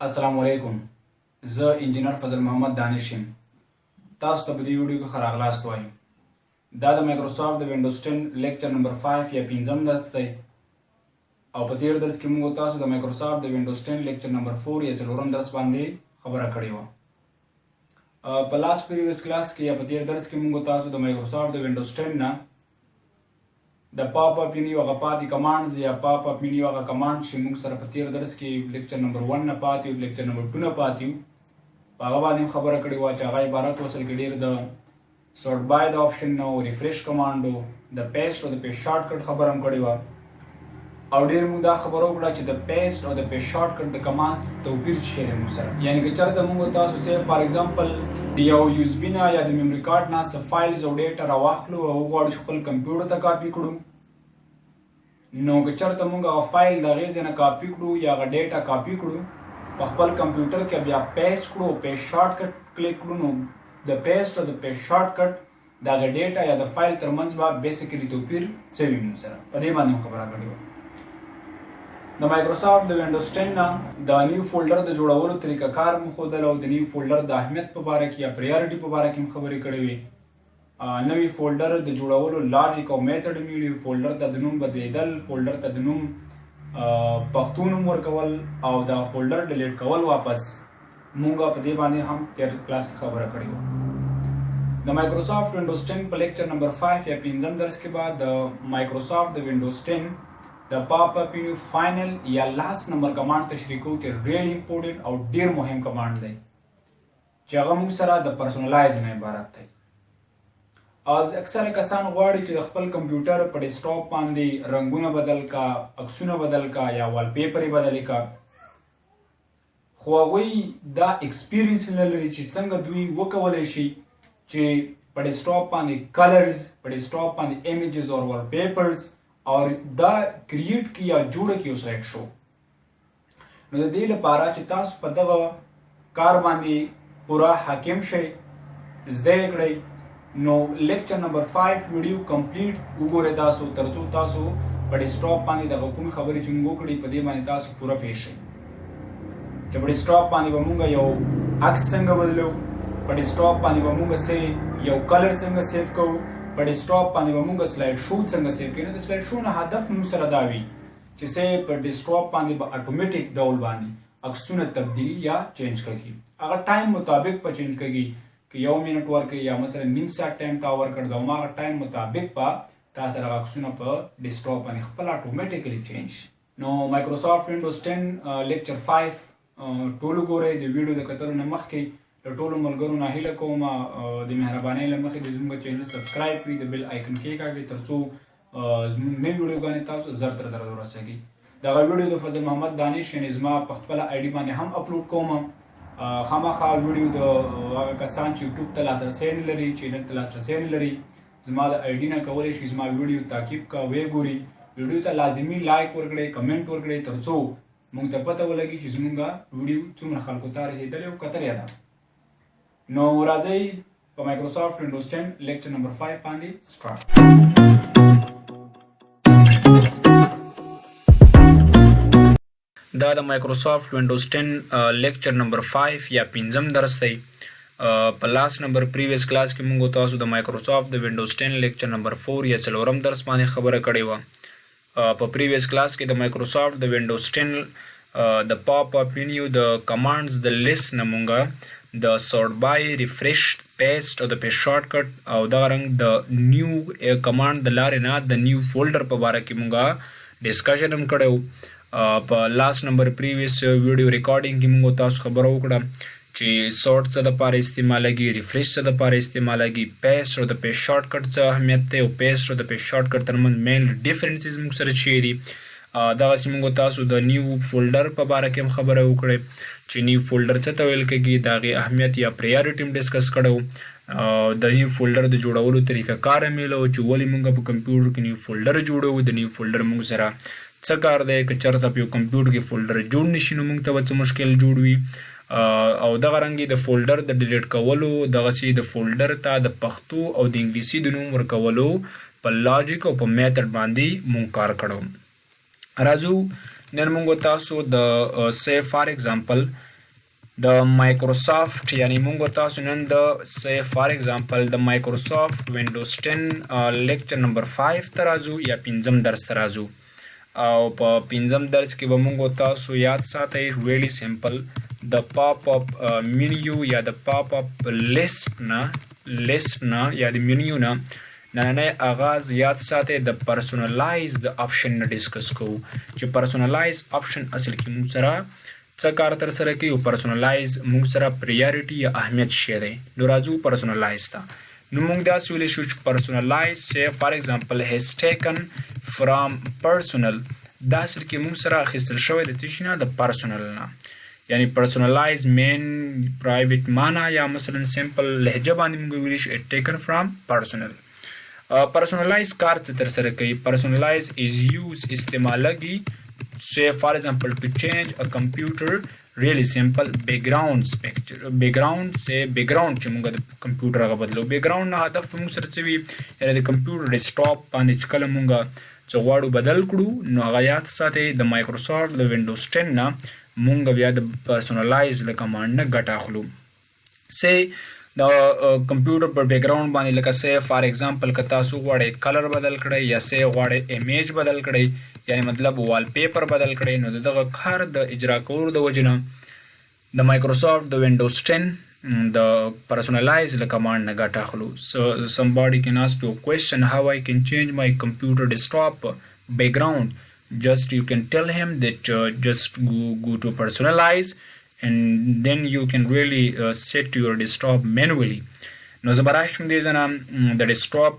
السلام علیکم. زه انجینر فضل محمد دانش یم. تاسو ته په دې ویډیو کې ښه راغلاست وایم. دا د مایکروسافټ د وینډوز 10 لیکچر نمبر 5 یا 5م درس دی او په تیر درس کې موږ تاسو د مایکروسافټ د وینډوز 10 لیکچر نمبر 4 یا 4م درس باندې خبره کړې وه. په لاست پریویس کلاس کې یا په تیر درس کې موږ تاسو د مایکروسافټ د وینډوز 10 نه د پاپ اپ مینیو هغه پاتې کمانډز یا پاپ اپ مینیو هغه کمانډ چې موږ سره په تیر درس کې لیکچر نمبر 1 نه پاتې یو لیکچر نمبر 2 نه پاتې یو په هغه باندې خبره کړې وه چې هغه عبارت وصل کې ډېر د سورټ بای د آپشن نه او ریفریش کمانډ و د پیسټ او د پیسټ شارټ کټ خبره هم کړې وه او ډېر موږ دا خبره وکړه چې د پیسټ او د پیسټ شارټ کټ د کمانډ توپیر څه دی موږ سره یعنې که چېرته موږ تاسو سیف فار ایگزامپل د یو یو اس بي نه یا د میموري کارډ نه څه فایلز او ډیټا راواخلو او وغواړو چې خپل کمپیوټر ته کاپي کړو نو که چېرته موږ هغه فایل د هغې ځای نه کاپي کړو یا هغه ډیټا کاپي کړو په خپل کمپیوټر کې بیا پیسټ کړو پیسټ شارټ کټ کلیک کړو نو د پیسټ او د پیسټ شارټ کټ د هغه ډیټا یا د فایل ترمنځ به بیسیکلي توپیر څه وي موږ سره په دې باندې خبره کړې وه. د مایکروسافټ د وینډوز 10 نه د نیو فولډر د جوړولو طریقه کار مو ښودل او د نیو فولډر د اهمیت په باره کې یا پریارټي په باره کې هم خبرې کړې وې. نوی فولډر د جوړولو لاجیک او میتھډ مې فولډر ته د نوم بدلیدل فولډر ته د نوم پښتو نوم ورکول او دا فولډر ډیلیټ کول واپس مونږ په دې باندې هم تیر کلاس کې خبره کړې وه. د مایکروسافټ وینډوز 10 په لیکچر نمبر 5 یا 5م درس کې بعد د مایکروسافټ د وینډوز 10 د پاپ اپ مینیو فائنل یا لاست نمبر کمانډ تشریح کوو چې ډېر امپورټنټ او ډېر مهم کمانډ دی چې هغه موږ سره د پرسونلایز نه عبارت دی. از اکثر کسان غواړي چې د خپل کمپیوټر په ډیسکټاپ باندې رنګونه بدل کا عکسونه بدل کا یا وال پیپر بدل کا خو هغوی دا ایکسپیرینس نه لري چې څنګه دوی وکولی شي چې په ډیسکټاپ باندې کلرز په ډیسکټاپ باندې امیجز او وال پیپرز او دا کریټ کی یا جوړ کی اوس راک شو. نو د دې لپاره چې تاسو په دغه کار باندې پورا حاکم شئ زده کړئ نو لیکچر نمبر 5 ویډیو کمپلیټ وګورئ تاسو ترڅو تاسو په ډیسکټاپ باندې د کومې خبرې چې موږ وکړې په دې باندې تاسو پوره پوه شئ چې په ډیسکټاپ باندې به موږ یو عکس څنګه بدلو په ډیسکټاپ باندې به موږ یو کلر څنګه سیو کوو په ډیسکټاپ باندې به موږ سلایډ شو څنګه سیو کوو. د سلایډ شو نه هدف موږ سره دا وي چې په ډیسکټاپ باندې به اتوماتیک ډول باندې عکسونه تبدیل یا چینج کړي هغه ټایم مطابق په چینج کړي که یو منټ ورکړي یا مثلا نیم ساعت ټایم تا ورکړ د هماغه ټایم مطابق به تا سره عکسونه په ډیسکټاپ باندې خپل اتوماتیکلی چینج. نو مایکروسافټ وینډوز 10 لیکچر 5 ټول وګورئ. د ویډیو د کتلو نه مخکې د ټولو ملګرو نه هیله کوم د مهربانۍ له مخې د زموږ چینل سبسکرایب کړئ د بیل آیکن کېکاږئ ترڅو زموږ نوې ویډیوګانې تاسو زر تر زر ورسېږي. دغه ویډیو د فضل محمد دانش یعنې زما په خپله آی ډي باندې هم اپلوډ کوم. خامخا ویډیو د هغه کسان چې یوټیوب ته لاسرسی نه لري چینل ته لاسرسی نه لري زما د آی ډي نه کولی شي زما ویډیو تعقیب کا ویې ګوري ویډیو ته لازمي لایک ورکړئ کمنټ ورکړئ ترڅو موږ ته پته ولګي چې زموږ ویډیو څومره خلکو ته رسېدلی او کتلې ده. نو راځئ په مایکروسافټ وینډوز 10 لیکچر نمبر 5 باندې سټارټ. دا د مایکروسافټ وینډوز 10 لیکچر نمبر 5 یا 5م درس دی. په لاست نمبر پریویس کلاس کې موږ تاسو د مایکروسافټ د وینډوز 10 لیکچر نمبر 4 یا 4م درس باندې خبره کړې وه. په پریویس کلاس کې د مایکروسافټ د وینډوز 10 د پاپ اپ مینیو د کمانډز د لیست نه موږ د سورټ بای ریفریش پیسټ او د پیسټ شارټ کټ او دغه رنګ د نیو کمانډ د لارې نه د نیو فولډر په باره کې موږ ډسکشن هم کړی. په لاست نمبر پریویس ویډیو ریکارډینګ کې موږ تاسو خبره وکړه چې سورټ څه دپاره استعمالیږي ریفریش څه دپاره استعمالیږي پیسټ او د پیسټ شارټ کټ څه اهمیت دی او پیسټ او د پیسټ شارټ کټ ترمنځ مین ډیفرنسز موږ سره چی دي. دغسې موږ تاسو د نیو فولډر په باره کې هم خبره وکړئ چې نیو فولډر څه ته ویل کېږي د هغې اهمیت یا پریارټي هم ډسکس کړی د نیو فولډر د جوړولو طریقه کار هم ویلو چې ولې موږ په کمپیوټر کې نیو فولډر جوړوو د نیو فولډر موږ سره څه کار دی که چېرته په یو کمپیوټر کې فولډر جوړ نه شي نو موږ ته به څه مشکل جوړ وي او دغه رنګې د فولډر د ډیلیټ کولو دغسې د فولډر ته د پښتو او د انګلیسي د نوم ورکولو په لاجیک او په میتھډ باندې موږ کار کړو. راځو نن موږ تاسو د سی فار ایگزامپل د مایکروسافټ یعنی موږ تاسو نن د say for example د مایکروسافټ وینډوز 10 لیکچر نمبر 5 ته راځو یا 5م درس ته راځو او په 5م درس کې به موږ تاسو یاد ساتئ really simple د پاپ اپ منیو یا د پاپ اپ لیست نه یا د منیو نه نننی آغاز یاد ساتئ د پرسونلایز د آپشن نه ډیسکس کوو چې پرسونلایز آپشن اصل کې موږ سره څه کار تر سره کوي او پرسونلایز موږ سره پریارټي یا اهمیت شی دی نو راځو پرسونلایز ته نو موږ دا ویلی شو چې پرسونلایز say for example has taken from personal دا اصل کې موږ سره اخیستل شوی د څه شي نه د پرسونل نه یعنی پرسونلایز مین پرایویټ معنا یا مثلا سمپل لهجه باندې موږ ویلی شو taken from personal پرسونلایز کار څه تر سره کوي پرسونلایز از یوز استعمالږي say for example to change a computer really simple background picture background چې موږ د کمپیوټر هغه بدلو background نه هدف موږ سره څه وي یعنی د کمپیوټر ډیسکټاپ باندې چې کله موږ څه غواړو بدل کړو نو هغه یاد ساتئ د مایکروسافټ د وینډوز 10 نه موږ بیا د پرسونلایز له کمانډ نه ګټه اخلو say د کمپیوټر پر بیکګراوند باندې لکه say for example که تاسو غواړئ کلر بدل کړئ یا say غواړئ امیج بدل کړئ یعنی مطلب وال پیپر بدل کړئ نو دغه کار د اجرا کولو د وجې نه د مایکروسافټ د وینډوز 10 د پرسونلایز له کمانډ نه ګټه اخلو so somebody can ask you a question how I can change my computer desktop background just you can tell him that just go to personalize and then you can really set your desktop manually نو زه به راشم دې ځنه د ډیسکټاپ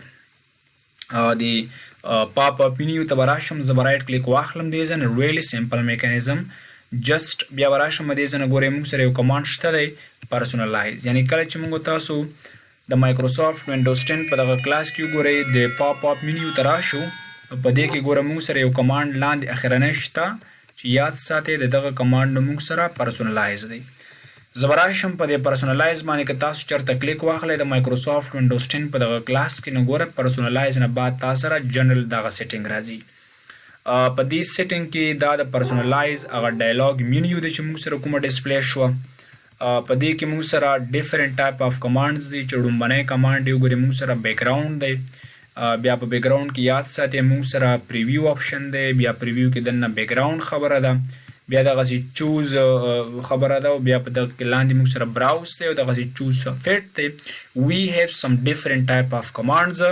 د پاپ اپ منیو ته به راشم زه به رایټ کلیک واخلم دې ځنه ریلی سمپل میکانیزم جسټ بیا به راشم دې ځنه ګورئ موږ سره یو کمانډ شته دی پرسونلایز یعنی کله چې موږ تاسو د مایکروسافټ وینډوز 10 په دغه کلاس کې ګورئ د پاپ اپ منیو ته راشو په دې کې ګوره موږ سره یو کمانډ لاندې اخرنی شته چې یاد ساتئ د دغه کمانډ نه موږ سره پرسونلایز دی زه به راشم په دې پرسونلایز باندې که تاسو چېرته کلیک واخلئ د مایکروسافټ وینډوز 10 په دغه کلاس کې نو ګوره پرسونلایز نه بعد تاسو سره جنرل دغه سیټینګ راځي په دې سیټینګ کې دا د پرسونلایز هغه ډایلاګ منیو دی چې موږ سره کومه ډسپلی شوه په دې کې موږ سره ډیفرنٹ ټایپ اف کمانډز دي چې ډومبنی کمانډ دی وګورئ موږ سره بیکګراوند دی بیا په بیکګراوند کې یاد ساتئ موږ سره پریویو آپشن دی بیا پریویو کې دننه بیکګراوند خبره ده بیا دغسې چوز خبره ده او بیا په دغه کې لاندې موږ سره براوز دی او دغسې چوز فټ دی we have some different type of commands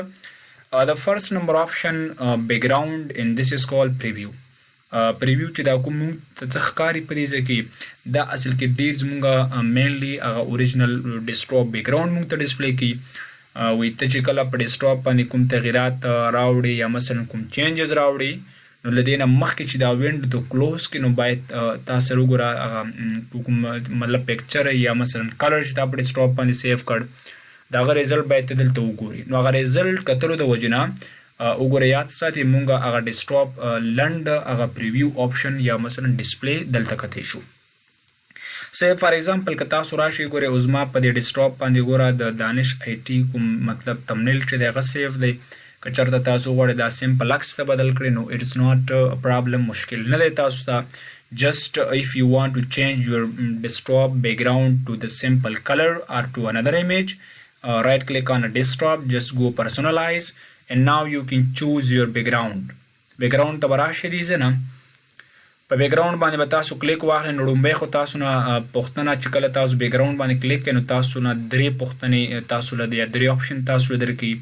the first number option background and this is called preview preview چې دا کوم ته څه ښکاري په دې ځای کې دا اصل کې ډېر زموږ مینلی هغه اوریجنل ډیسکټاپ بیکګراوند موږ ته ډسپلی کوي وایي ته چې کله په ډیسکټاپ باندې کوم تغیرات راوړي یا مثلا کوم چینجز راوړي نو له دې نه مخکې چې دا وینډو ته کلوز کړي نو باید تاسو سره وګوره کوم مطلب پکچر یا مثلا کلر چې تا په ډیسکټاپ باندې سیف کړ د هغه ریزلټ باید ته دلته وګوري نو هغه ریزلټ کتلو د وجې نه وګوره یاد ساتئ مونږ هغه ډیسکټاپ لنډ هغه پریویو آپشن یا مثلا ډسپلی دلته کتی شو say for example که تاسو راشئ ګورئ اوس ما په دې ډیسکټاپ باندې ګوره د دانش آی ټي کوم مطلب تمنیل چې دی هغه سیف دی که چېرته تاسو غواړئ دا سمپل عکس ته بدل کړئ نو اټس ناٹ پرابلم مشکل نه دی تاسو ته just if you want to change your desktop background to the simple color or to another image right click on a desktop just go personalize and now you can choose your background ته به راشئ دې ځای نه په بیکګراوند باندې به تاسو کلیک واخلئ نو لومبی خو تاسو نه پوښتنه چې کله تاسو بیکګراوند باندې کلیک کړئ نو تاسو نه درې پوښتنې تاسو له یا درې آپشن تاسو له درکوي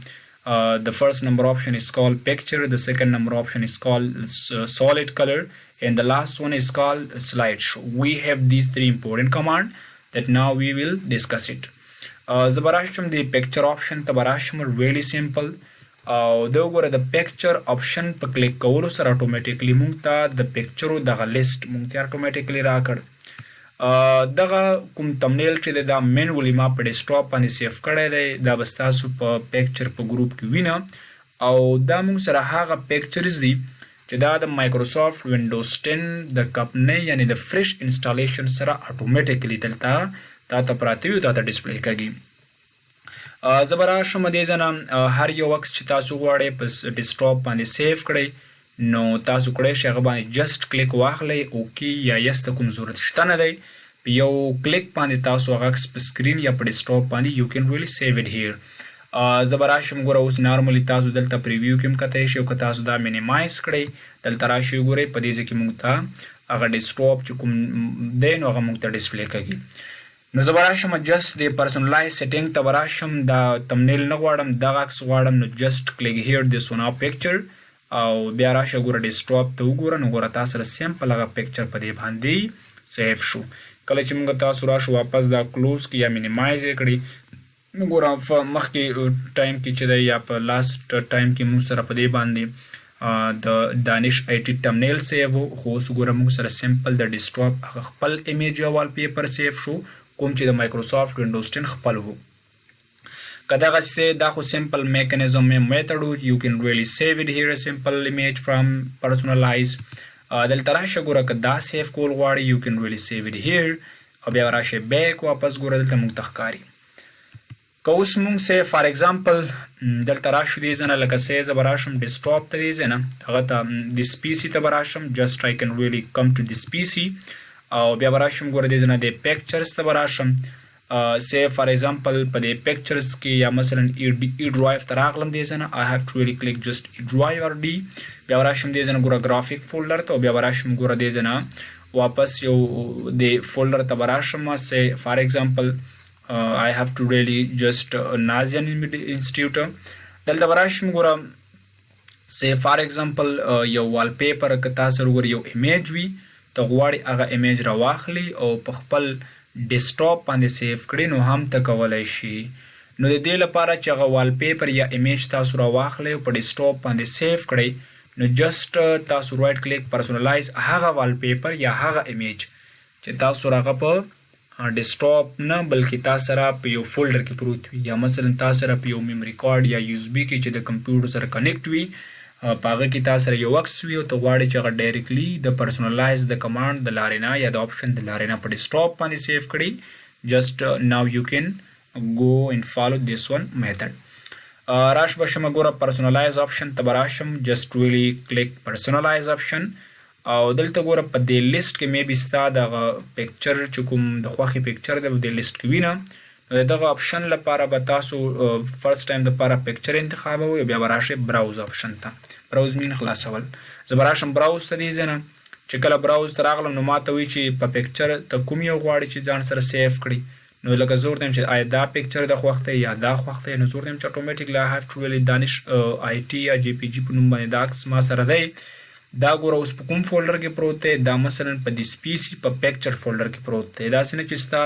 the first number option is called picture the second number option is called solid color and the last one is called slideshow we have these three important command that now we will discuss it زه به راشم د picture option ته به راشم really simple او دا وګوره د پکچر آپشن په کلیک کولو سره اتوماتیکلی موږ ته د پکچرو دغه لیست موږ ته اتوماتیکلی راکړ دغه کوم تمنیل چې دی دا مینولی ما په ډیسکټاپ باندې سیف کړی دی دا به ستاسو په پکچر په ګروپ کې وینه او دا موږ سره هغه پکچرز دي چې دا د مایکروسافټ وینډوز 10 د کمپنۍ یعنی د فرش انسټالیشن سره اتوماتیکلی دلته تا ته پراته وي تا ته ډسپلی کېږي زه به راشم دې ځای نه هر یو عکس چې تاسو غواړئ په ډیسکټاپ باندې سیف کړئ نو تاسو کړئ شي هغه باندې جسټ کلیک واخلئ اوکې یا یس ته کوم ضرورت شته نه دی په یو کلیک باندې تاسو هغه په سکرین یا په ډیسکټاپ باندې یو کین ریلی سیو اټ هیر. زه به راشم ګوره اوس نارملی تاسو دلته پریویو کې هم کتای شئ او که تاسو دا مینیمایز کړئ دلته راشئ ګورئ په دې ځای کې موږ ته هغه ډیسکټاپ چې کوم دی نو هغه موږ ته ډسپلی کوي. نو زه به راشم جسټ د پرسنلایز سیټینګ ته به راشم دا تمنیل نه غواړم دغه عکس غواړم نو جسټ کلیک هیر دس ون پکچر او بیا راشه ګوره ډیسکټاپ ته وګوره نو ګوره تاسو سره سیمپل هغه پکچر په دې باندې سیف شو. کله چې موږ تاسو راشو واپس دا کلوز کې یا مینیمایز یې کړئ نو ګوره په مخکې ټایم کې چې دی یا په لاست ټایم کې موږ سره په دې باندې د دانش آی ټي تمنیل سیو و خو اوس ګوره موږ سره سیمپل د ډیسکټاپ هغه خپل ایمیج یا وال پیپر سیف شو کوم چې د مایکروسافټ وینډوز 10 خپل وو. که دغسې دا خو سیمپل میکانیزم میتھډ و یو کین ریلی سیو اټ هیر سیمپل ایمیج فرام پرسنلایز. دلته راشه ګوره که دا سیف کول غواړئ یو کین ریلی سیو اټ هیر او بیا راشه بیک واپس ګوره دلته موږ ته ښکاري. که اوس موږ سه فار ایگزامپل دلته راشو دې ځای نه لکه سه زه به راشم ډیسکټاپ ته دې ځای نه هغه ته دس پی سي ته به راشم جسټ آی کین ریلی کم ټو دس پی سي او بیا به راشم ګوره دې ځای نه د پکچرز ته به راشم سه فار ایگزامپل په دې پکچرز کې یا مثلا ای ډرایو ته راغلم دې ځای نه آی هاف ټو ریلی کلیک جسټ ای ډرایو اور ډي بیا به راشم دې ځای نه ګوره ګرافیک فولډر ته او بیا به راشم ګوره دې ځای نه واپس یو د فولډر ته به راشم سه فار ایگزامپل I have to really just Nazian Institute دلته براشم ګوره say for example یو وال پیپر که تاسو ګوره یو ایمیج وي ته غواړئ هغه ایمیج راواخلي او په خپل ډیسکټاپ باندې سیف کړئ نو هم ته کولی شي. نو د دې لپاره چې هغه وال پیپر یا ایمیج تاسو راواخلئ او په ډیسکټاپ باندې سیف کړئ نو جسټ تاسو رائټ کلیک پرسنلایز هغه وال پیپر یا هغه ایمیج چې تاسو راغه په ډیسکټاپ نه بلکې تاسو سره په یو فولډر کې پروت وي یا مثلا تاسو سره په یو میموري کارت یا یو اس بي کې چې د کمپیوټر سره کنیکټ وي په هغه کې تاسو سره یو عکس وي او ته غواړئ چې هغه ډایرکټلی د پرسنلایز د کمانډ د لارې نه یا د آپشن د لارې نه په ډیسکټاپ باندې سیف کړئ جسټ ناو یو کین go and follow this one method. راش بشم ګوره پرسنلایز آپشن ته براشم جسټ ریلی کلیک پرسنلایز آپشن او دلته ګوره په دې لیست کې مې بي ستا دغه پکچر چې کوم د خوښې پکچر دی په دې لیست کې وي نه نو دغه آپشن لپاره به تاسو فرست ټایم دپاره پکچر انتخابوئ بیا به راشئ براوز آپشن ته براوز مین خلاصول. زه به راشم براوز ته دې ځای نه چې کله براوز ته راغلم نو ما ته وایي چې په پکچر ته کوم یو غواړئ چې ځان سره سیف کړي نو لکه زه ورته یم چې آیا دا پکچر د خوښ دی یا دا خوښ دی نو زه ورته یم چې اټومیټیکلی آی هاف ټو ریلی دانش آی ټي یا جی پی جي په نوم باندې دا عکس ما سره دی دا ګوره اوس په کوم فولډر کې پروت دی دا مثلا په دس پی سي په پکچر فولډر کې پروت دی داسې نه چې ستا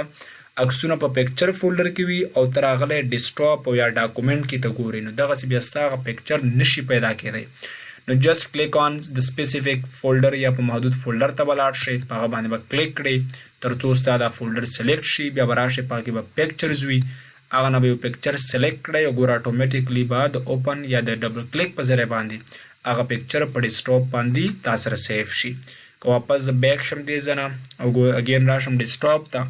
عکسونه په پکچر فولډر کې وي او ته راغلی ډیسکټاپ او یا ډاکومنټ کې ته ګورې نو دغسې بیا ستا هغه پکچر نشي پیدا کېدی نو جسټ کلیک آن د سپیسیفیک فولډر یا په محدود فولډر ته به لاړ شئ په هغه باندې به کلیک کړئ تر څو ستا دا فولډر سلیکټ شي بیا به راشئ په هغې کې به پکچرز وي هغه نه به یو پکچر سلیکټ کړئ او ګوره اټومیټیکلی به د اوپن یا د ډبل کلیک په ذریعه باندې هغه پکچر په ډیسکټاپ باندې تاسو سره سیف شي. که واپس بیک شم دې ځای نه او اګین راشم ډیسکټاپ ته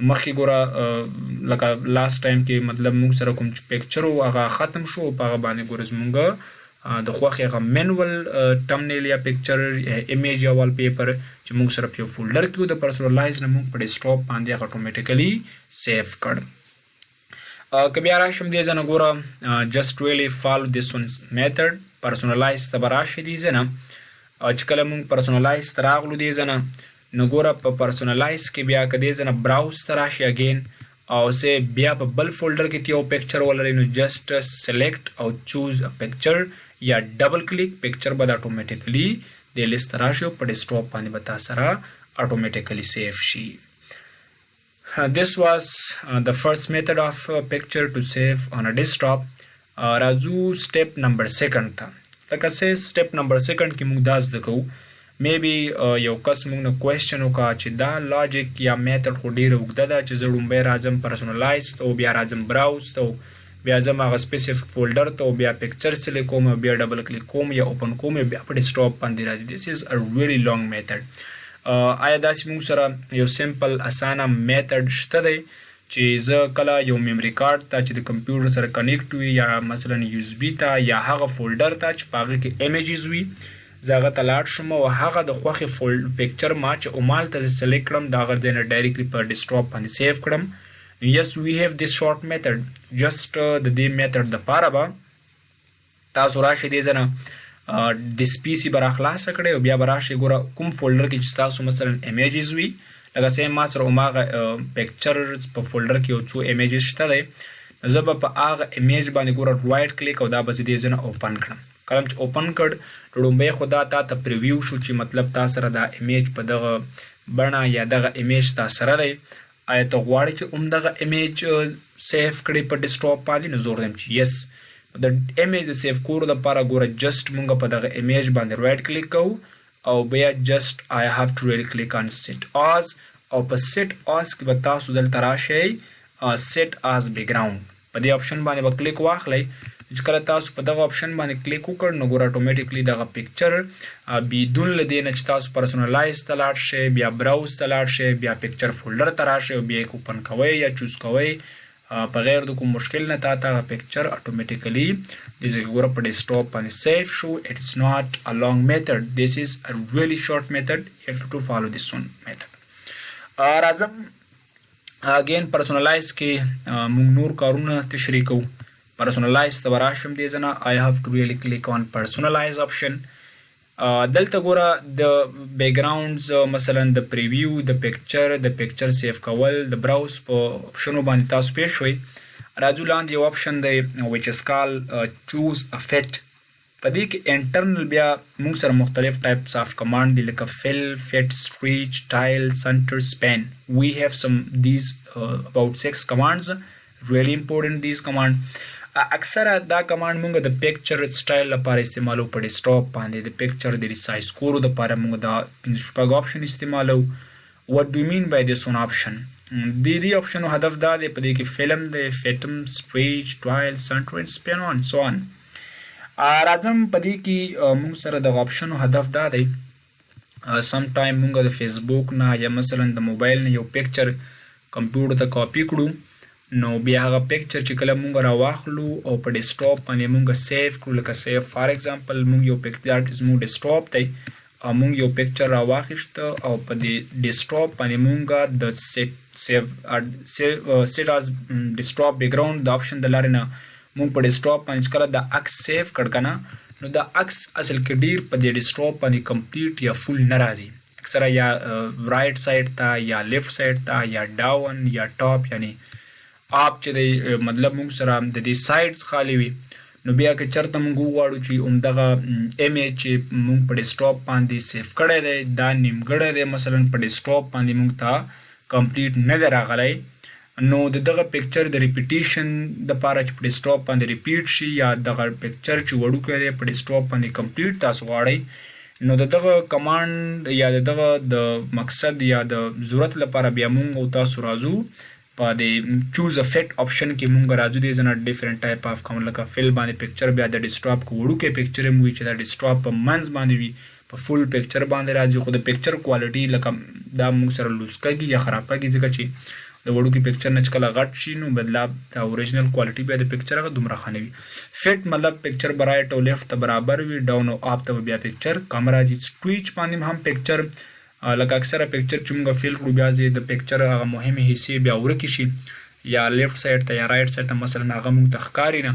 مخکې ګوره لکه لاست ټایم کې مطلب موږ سره کوم چې پکچر و هغه ختم شو په هغه باندې ګوره زموږ د خوښې هغه مینول ټمنیل یا پکچر ایمیج یا وال پیپر چې موږ سره په یو فولډر کې و د پرسنلایز نه موږ په ډیسکټاپ باندې هغه اټومیټیکلی سیف کړ. که بیا راشم دې ځای نه ګوره جسټ ریلی فالو دس ون میتھډ پرسنلایز ته به راشئ دې ځای نه چې کله موږ پرسنلایز ته راغلو دې ځای نه نو ګوره په پرسنلایز کې بیا که دې ځای نه براوز ته راشئ اګین او سه بیا په بل فولډر کې یو پکچر ولرئ نو جسټ سلیکټ او چوز ا پکچر یا ډبل کلیک پکچر به د اټومیټیکلی د لیست ته راشي او په ډیسکټاپ باندې به تاسو سره اټومیټیکلی سیف شي. This was the first method of picture to save on a desktop. راځو سټیپ نمبر سیکنډ ته لکه سه سټیپ نمبر سیکنډ کې موږ دا زده کوو میبي یو کس موږ نه کوېسچن وکړه چې دا لاجیک یا میتھډ خو ډېره اوږده ده چې زه لومبی راځم پرسنلایز ته او بیا راځم براوز ته بیا ځم هغه سپیسیفیک فولډر ته او بیا پکچر سلیکټ کوم او بیا ډبل کلیک کوم یا اوپن کوم بیا په ډیسکټاپ باندې راځي دس از ا ریلی لانګ میتھډ. آیا داسې موږ سره یو سمپل اسانه میتھډ شته دی چې زه کله یو میموري کارت ته چې د کمپیوټر سره کنیکټ وي یا مثلا یو اس بي ته یا هغه فولډر ته چې په هغه کې ایمیجز وي زه هغه ته لاړ شم او هغه د خوښې پکچر ما چې همالته زه سلیکټ کړم د هغه ځای نه ډایرکټلی په ډیسکټاپ باندې سیو کړم. Yes, we have this short method. Just د دې میتھډ دپاره به تاسو راشئ دې ځای نه د سپیسي به راخلاصه کړئ او بیا به راشئ ګوره کوم فولډر کې چې تاسو مثلا امیجز وي لکه سیم ما سره هماغه پکچرز په فولډر کې یو څو امیجز شته دی. زه به په هغه امیج باندې ګوره رایټ کلیک او دا به زه دې ځای نه اوپن کړم. کله چې اوپن کړ لومبۍ خو دا تا ته پریویو شو چې مطلب تا سره دا امیج په دغه بڼه یا دغه امیج تا سره دی. آیا ته غواړې چې همدغه امیج سیف کړې په ډیسکټاپ باندې؟ نو زه ورته وایم چې یس د امیج د سیف کولو دپاره ګوره جسټ مونږ په دغه امیج باندې رایټ کلیک کوو او بیا جسټ آی هاف ټو ریل کلیک آن سیټ آز او په سیټ آز کې به تاسو دلته راشئ سیټ آز بیکګراوند په دې آپشن باندې به کلیک واخلئ. چې کله تاسو په دغه آپشن باندې کلیک وکړ نو ګوره اتومیټیکلی دغه پکچر بدون له دې نه چې تاسو پرسونلایز ته لاړ شئ بیا براوز ته لاړ شئ بیا پکچر فولډر ته راشئ او بیا یې اوپن کوئ یا چوز کوئ بغیر د کوم مشکل نه تا ته هغه پکچر اتومیټیکلی دې ځای کې ګوره په ډیسکټاپ باندې سیف شو. اټ از ناٹ ا لانګ میتھډ, دیس از ا ریلی شارټ میتھډ, یو هیو ټو فالو دیس ون میتھډ. راځم اگین پرسونلایز کې موږ نور کارونه تشریح کوو. پرسونلایز ته به راشم دې ځای نه آی هاف ټو ریلی کلیک آن پرسونلایز آپشن. دلته ګوره د بیکګراونډز مثلا د پریویو د پکچر سیف کول د براوز په آپشنو باندې تاسو پیښ شوئ. راځو لاندې یو آپشن دی ویچ از کال چوز ا فټ. په دې کې انټرنل بیا موږ سره مختلف ټایپس آف کمانډ دي لکه فل, فټ, سټریچ, ټایل, سنټر, سپین. وی هیو سم دیز about 6 commands. really important these command. اکثره دا کمانډ مونږ د پکچر سټایل لپاره استعمالو په ډیسکټاپ باندې د پکچر د ریسایز کولو دپاره مونږ دا پنځه شپږ آپشن استعمالو. what do you mean by this one option؟ د دې آپشنو هدف دا دی په دې کې فلم دی, فیټم, سټریچ, ټایل, سنټر اینډ سپین آن سو آن. راځم په دې کې مونږ سره د آپشنو هدف دا دی سم ټایم مونږ د فیسبوک نه یا مثلا د موبایل نه یو پکچر کمپیوټر ته کاپي کړو نو بیا هغه پکچر چې کله مونږ راواخلو او په ډیسکټاپ باندې مونږ سیف کړو لکه سیف فار ایگزامپل مونږ یو پکچر زموږ ډیسکټاپ دی مونږ یو پکچر راواخیسته او په دې ډیسکټاپ باندې مونږ د سیټ از ډیسکټاپ بیکګراوند د آپشن د لارې نه مونږ په ډیسکټاپ باندې کله د عکس سیف کړ کنه نو د عکس اصل کې ډیر په دې ډیسکټاپ باندې کمپلیټ یا فل نه راځي. اکثره یا رائټ سایډ ته یا لیفټ سایډ ته یا ډاون یا ټاپ یعنی آپ چې دی مطلب مونږ سره د دې سایډز خالی وي نو بیا که چېرته مونږ وغواړو چې همدغه امیج چې مونږ په ډیسکټاپ باندې سیف کړی دی دا نیمګړی دی مثلا په ډیسکټاپ باندې مونږ ته کمپلیټ نه دی راغلی نو د دغه پکچر د ریپیټیشن دپاره چې په ډیسکټاپ باندې ریپیټ شي یا دغه پکچر چې وړوکی دی په ډیسکټاپ باندې کمپلیټ تاسو غواړئ نو د دغه کمانډ یا د دغه د مقصد یا د ضرورت لپاره بیا مونږ او تاسو راځو په د چوز ا فټ آپشن کې مونږ راځو دې ځای نه ډیفرنٹ ټایپ آف کمانډ لکه فل باندې پکچر بیا د ډیسکټاپ کو وړوکی پکچر هم وي چې د ډیسکټاپ په منځ باندې وي په فل پکچر باندې راځي خو د پکچر کوالټي لکه دا مونږ سره لوس کېږي یا خراب کېږي ځکه چې د وړوکی پکچر نه چې کله غټ شي نو بدلا د اوریجنل کوالټي بیا د پکچر هغه دومره ښه نه وي. فټ مطلب پکچر به رایټ او لیفټ ته برابر وي ډاون او اپ ته بیا پکچر کم راځي. سټریچ باندې هم پکچر لکه اکثره پکچر چې مونږ فیل کړو بیا د پکچر هغه مهمې حصې بیا ورکې شي یا لیفټ سایډ ته یا رایټ سایډ ته مثلا هغه مونږ ته ښکاري نه.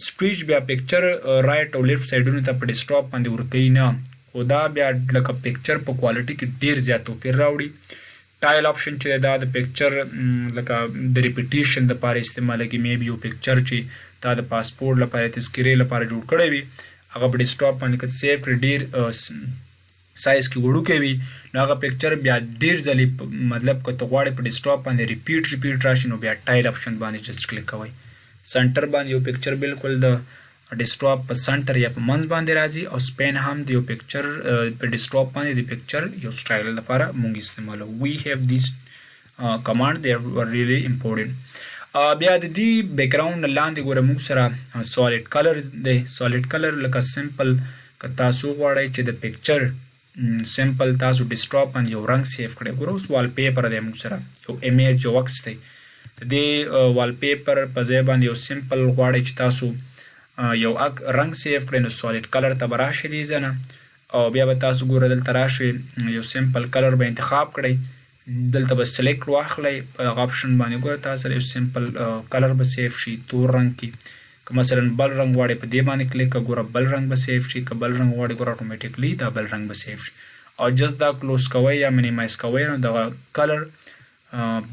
سټریچ بیا پکچر رایټ او لیفټ سایډونو ته په ډیسکټاپ باندې ورکوي نه خو دا بیا لکه پکچر په کوالټي کې ډیر زیات توپیر راوړي. ټایل آپشن چې دا د پکچر لکه د ریپیټیشن دپاره استعمالېږي میبي یو پکچر چې تا د پاسپورټ لپاره تذکرې لپاره جوړ کړی وي هغه په ډیسکټاپ باندې که سیف کړي ډیر سایز کې وړوکی وي نو هغه پکچر بیا ډیر ځلې مطلب که ته غواړې په ډیسکټاپ باندې ریپیټ راشي نو بیا ټایل آپشن باندې جسټ کلیک کوئ. سنټر باندې یو پکچر بالکل د ډیسکټاپ په سنټر یا په منځ باندې راځي او سپین هم د یو پکچر په ډیسکټاپ باندې د پکچر یو سټایل لپاره مونږ استعمالو. وی هیو دیس کمانډ دے آر ریلی امپورټنټ. بیا د دې بیکګراوند لاندې ګوره مونږ سره سالډ کلر دی. سالډ کلر لکه سمپل که تاسو غواړئ چې د پکچر سمپل تاسو ډیسکټاپ باندې یو رنګ سیف کړئ ګوره اوس وال پیپر دی مونږ سره یو امیج یو عکس دی د دې وال پیپر په ځای باندې یو سمپل غواړئ چې تاسو یو رنګ سیف کړئ نو سالډ کلر ته به راشئ دې ځای نه او بیا به تاسو ګوره دلته راشئ یو سمپل کلر به انتخاب کړئ دلته به سلیکټ واخلئ په دغه آپشن باندې ګوره تاسو یو سمپل کلر به سیف شي تور رنګ کې که مثلا بل رنګ غواړئ په دې باندې کلیک ګوره بل رنګ به سیف شي که بل رنګ غواړئ ګوره اتوماتیکلی دا بل رنګ به سیف شي او جست دا کلوز کوئ یا مینیمایز کوئ نو دغه کلر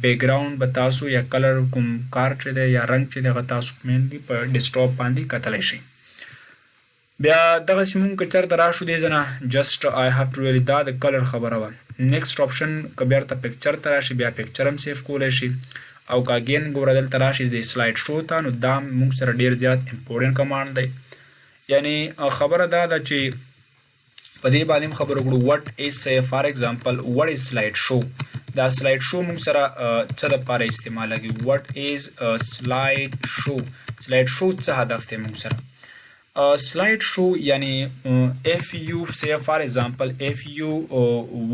بیک ګراوند به تاسو یا کلر کوم کار چې دی یا رنګ چې دی هغه تاسو مینلی په ډیسکټاپ باندې کتلی شئ بیا دغسې مونږ که چېرته راشو دې ځای نه جسټ آی هاف ټو ریلی دا د کلر خبره وه نیکسټ آپشن که بیرته پکچر ته راشي بیا پکچر هم سیف کولی شي او که اګین ګوره دلته راشي د سلایډ شو ته نو دا مونږ سره ډېر زیات امپورټنټ کمانډ دی یعنی خبره دا ده چې په دې باندې هم خبرې وکړو وټ از say فار ایگزامپل وټ از سلایډ شو دا سلایډ شو مونږ سره څه دپاره استعمالېږي وټ از سلایډ شو سلایډ شو څه هدف دی مونږ سره slide show یعنی if you say for example if you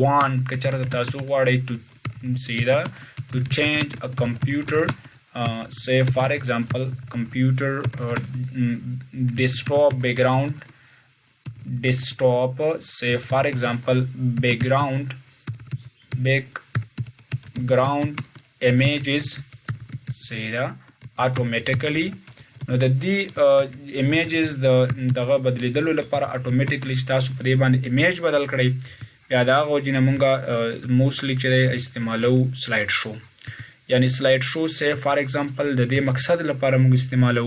want که چېرته تاسو غواړئ to see that to change a computer say for example computer desktop background desktop say for example background images say that automatically نو د دې ایمیجز دغه بدلیدلو لپاره اتوماتیکلی چې تاسو په دې باندې ایمیج بدل کړئ بیا د هغه وجې نه مونږ موسټلی چې دی استعمالو سلایډ شو یعنی سلایډ شو سی فار ایگزامپل د دې مقصد لپاره مونږ استعمالو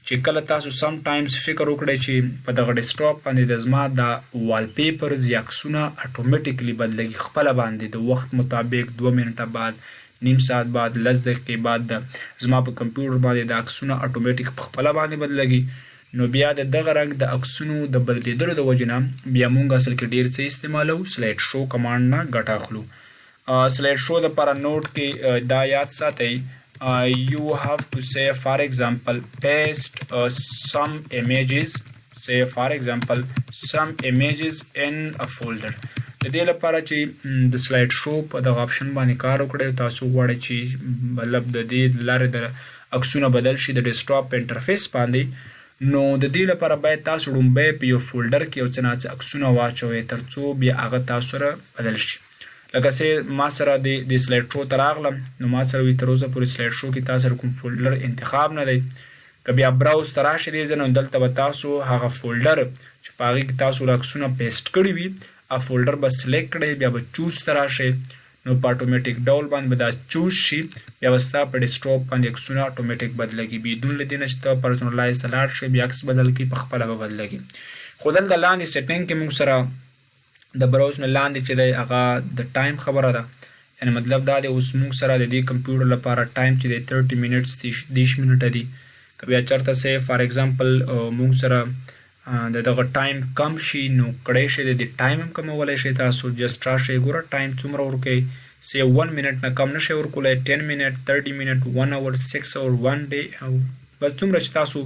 چې کله تاسو سم ټایمز فکر وکړئ چې په دغه ډیسکټاپ باندې د زما د وال پیپرز یا عکسونه اتوماتیکلی بدلېږي خپله باندې د وخت مطابق 2 منټه بعد نیم ساعت بعد لس دقیقې بعد د زما په کمپیوټر باندې د عکسونه اتوماتیک په خپله باندې بدلېږي نو بیا د دغه رنګ د عکسونو د بدلېدلو د وجې نه بیا مونږ اصل کې ډېر څه استعمالو سلایډ شو کمانډ نه ګټه اخلو سلایډ شو دپاره نوټ کې دا یاد ساتئ you have to say for example paste some images say for example some images in a folder د دې لپاره چې د سلایډ شو په دغه آپشن باندې کار وکړئ تاسو غواړئ چې مطلب د دې د لارې د عکسونه بدل شي د ډیسکټاپ په انټرفیس باندې نو د دې لپاره باید تاسو لومبی په یو فولډر کې یو څه ناڅه عکسونه واچوئ تر څو بیا هغه تاسو سره بدل شي لکه چې ما سره د سلایډ شو ته راغلم نو ما سره وي تر اوسه پورې سلایډ شو کې تاسو سره کوم فولډر انتخاب نه دی که بیا براوز ته راشئ دې ځای نو دلته به تاسو هغه فولډر چې په هغې کې تاسو عکسونه پیسټ کړي وي فولډر به سلیکټ کړئ بیا به چوز ته راشئ نو په اتوماتیک ډول باندې به دا چوز شي بیا به ستا په ډیسکټاپ باندې عکسونه اتوماتیک بدلېږي بدون له دې نه چې ته پرسنلایز ته لاړ شئ بیا عکس بدل کړي په خپله به بدلېږي خو دلته لاندې سیټینګ کې موږ سره د براوز نه لاندې چې دی هغه د ټایم خبره ده یعنی مطلب دا دی اوس موږ سره د دې کمپیوټر لپاره ټایم چې دی 30 منټس 30 منټه دي که بیا چېرته سې فار ایگزامپل موږ سره د دغه ټایم کم شي نو کړی شي د دې ټایم هم کمولی شئ تاسو جسټ راشئ ګوره ټایم څومره ورکوئ سی 1 منټ نه کم نشئ ورکولی 10 منټ 30 منټ 1 اور 6 اور 1 ډے بس څومره چې تاسو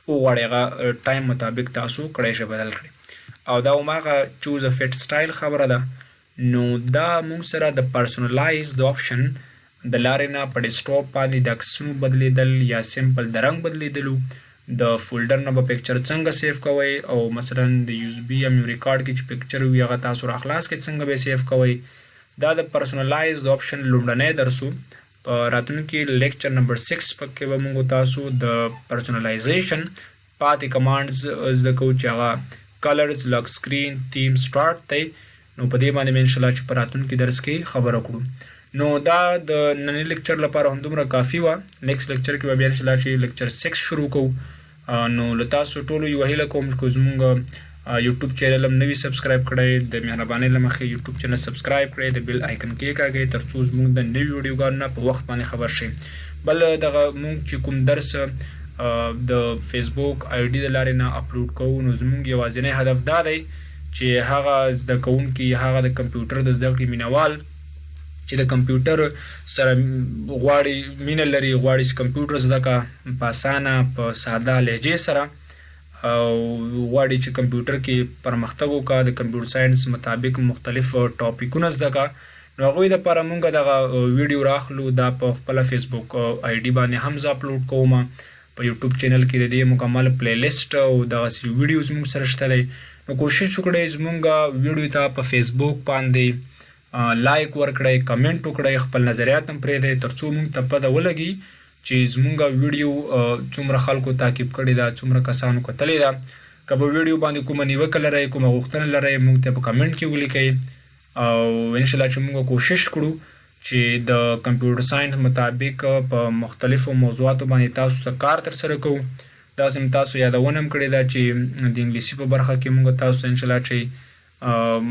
وغواړئ هغه ټایم مطابق تاسو کړی شئ بدل کړئ او دا هماغه چوز ا فټ سټایل خبره ده نو دا موږ سره د پرسنلایز د آپشن د لارې نه په ډیسکټاپ باندې د عکسونو بدلیدل یا سمپل د رنګ بدلیدلو د فولډر نه به پکچر څنګه سیف کوئ او مثلا د یو اس بي یا میموري کارډ کې چې پکچر وي هغه تاسو راخلاص کې څنګه به سیف کوئ دا د پرسنلایز آپشن لومړنی درسو په راتلونکي لیکچر نمبر 6 پکې به موږ تاسو د پرسنلایزیشن پاتې کمانډز زده کوو چې هغه کلرز لک سکرین تیم سټارټ دی نو په دې باندې به انشاءالله چې په راتلونکي درس کې خبره کړو نو دا د ننني لیکچر لپاره همدومره کافي وه نیکسټ لیکچر کې به بیا انشاءالله چې لیکچر 6 شروع کوو نو له تاسو ټولو یوه هیله کوم چې زموږ یوټیوب چینل هم نوي سبسکرایب کړئ د مهربانۍ له مخې یوټیوب چینل سبسکرایب کړئ د بیل آیکن کېکاږئ تر څو زموږ د نوي ویډیوګانو نه په وخت باندې خبر شئ بل دغه موږ چې کوم درس د فیسبوک آی ډي د لارې نه اپلوډ کوو نو زموږ یوازینی هدف دا دی چې هغه زده کوونکي هغه د کمپیوټر د زده کړې مینوال چې د کمپیوټر سره غواړي مینه لري غواړي چې کمپیوټر زده کړه په اسانه په ساده لهجې سره او غواړي چې کمپیوټر کې پرمختګ وکړه د کمپیوټر ساینس مطابق مختلف ټاپکونه زده کړه نو هغوی دپاره موږ دغه ویډیو راخلو دا په خپله فیسبوک آی ډي باندې هم زه اپلوډ کوم په یوټیوب چینل کې د دې مکمل پلی لیسټ او دغسې ویډیوز موږ سره شته دی نو کوشش وکړئ زمونږ ویډیو ته په فیسبوک باندې لایک ورکړئ، کمنټ وکړئ، خپل نظریات هم پرېږدئ ترڅو موږ ته پته ولګي چې زمونږ ویډیو څومره خلکو تعقیب کړې ده، څومره کسانو کتلې ده. که په ویډیو باندې کومه نیوکه لرئ، کومه غوښتنه لرئ، موږ ته په کمنټ کې ولیکئ او انشاءالله چې موږ کوشش کړو چې د کمپیوټر ساينس مطابق په مختلفو موضوعاتو باندې تاسو ته کار ترسره کوو. داسې هم تاسو یادونه هم کړې ده چې د انګلیسي په برخه کې موږ تاسو ته انشاءالله چې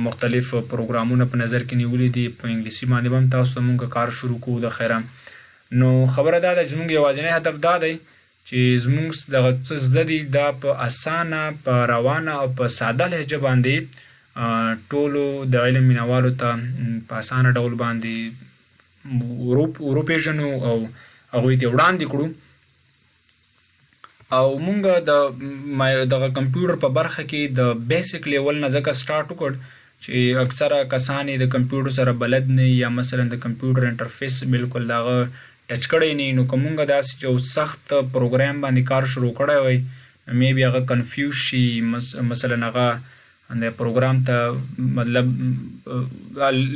مختلف پروګرامونه په نظر کې نیولي دي، په انګلیسي باندې به هم تاسو ته موږ کار شروع کوو د خیره. نو خبره دا ده چې موږ یوازینی هدف دا دی چې زموږ دغه څه زده دي دا په اسانه، په روانه او په ساده لهجه باندې ټولو د علم مینوالو ته په اسانه ډول باندې وروپېژنو او هغوی ته وړاندې کړو. او مونږ د دغه کمپیوټر په برخه کې د بیسک لیول نه ځکه سټارټ وکړ چې اکثره کسان د کمپیوټر سره بلد نه یا مثلا د کمپیوټر انټرفیس بالکل دغه ټچ کړی نه. نو که مونږ داسې یو سخت پروګرام باندې کار شروع کړی وای نو میبي هغه کنفیوز شي، مثلا هغه د پروګرام ته مطلب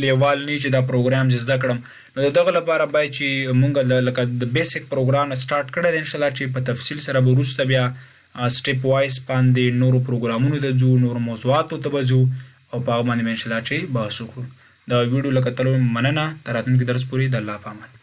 لیوال نه چې دا پروګرام زده کړم. نو دغه لپاره باید چې مونږ لکه د بیسک پروګرام سټارټ کړی دی انشاءالله چې په تفصیل سره به وروسته بیا سټیپ وایز باندې نورو پروګرامونو ته ځو، نورو موضوعاتو ته به ځو او په هغه باندې به انشاءالله چې بحث وکړو. د ویډیو له کتلو مننه. تر راتلونکي درس پورې د الله په امان.